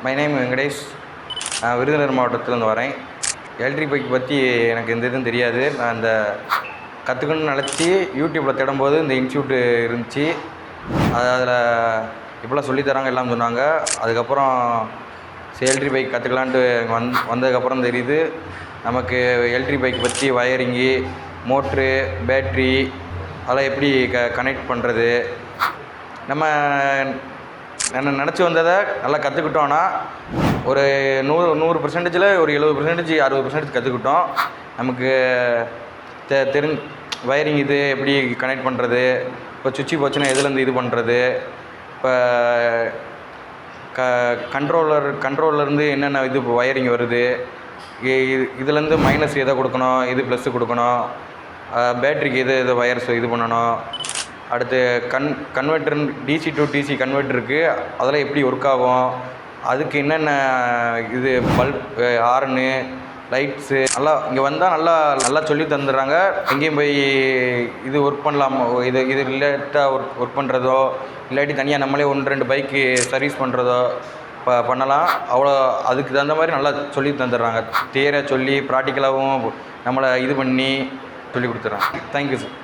My name Venkatesh. நான் விருதுநகர் மாவட்டத்திலேருந்து வரேன். எலக்ட்ரிக் பைக் பற்றி எனக்கு எந்த இதுவும் தெரியாது. நான் இந்த கற்றுக்கணும்னு நினச்சி யூடியூப்பில் தேடும்போது இந்த இன்ஸ்டியூட்டு இருந்துச்சு. அதில் இப்படிலாம் சொல்லித்தராங்க எல்லாம் சொன்னாங்க. அதுக்கப்புறம் எலக்ட்ரிக் பைக் கற்றுக்கலான்ட்டு வந்ததுக்கப்புறம் தெரியுது நமக்கு எலக்ட்ரிக் பைக் பற்றி வயரிங்கு, மோட்ரு, பேட்ரி அதெல்லாம் எப்படி கனெக்ட் பண்ணுறது. நம்ம நினச்சி வந்ததை நல்லா கற்றுக்கிட்டோன்னா ஒரு 100% ஒரு 70% 60% கற்றுக்கிட்டோம். நமக்கு வயரிங் இது எப்படி கனெக்ட் பண்ணுறது, இப்போ சுவிட்சு போச்சுன்னா எதுலேருந்து இது பண்ணுறது, இப்போ கண்ட்ரோலர்லேருந்து என்னென்ன இது வயரிங் வருது, இதுலேருந்து மைனஸ் எதை கொடுக்கணும், இது ப்ளஸ்ஸு கொடுக்கணும், பேட்ரிக்கு இது வயர்ஸ் இது பண்ணணும். அடுத்து converter DC to DC converter இருக்குது, அதெல்லாம் எப்படி ஒர்க் ஆகும், அதுக்கு என்னென்ன இது பல்ப், ஹார்னு, லைட்ஸு நல்லா இங்கே வந்தால் நல்லா சொல்லி தந்துடுறாங்க. எங்கேயும் போய் இது ஒர்க் பண்ணலாமா, இது ரிலேட்டாக ஒர்க் பண்ணுறதோ இல்லாட்டி தனியாக நம்மளே 1-2 பைக்கு சர்வீஸ் பண்ணுறதோ பண்ணலாம். அவ்வளோ அதுக்கு தகுந்த மாதிரி நல்லா சொல்லி தந்துடுறாங்க. தியரியாக சொல்லி ப்ராக்டிக்கலாகவும் நம்மளை இது பண்ணி சொல்லி கொடுத்துட்றாங்க. Thank you sir.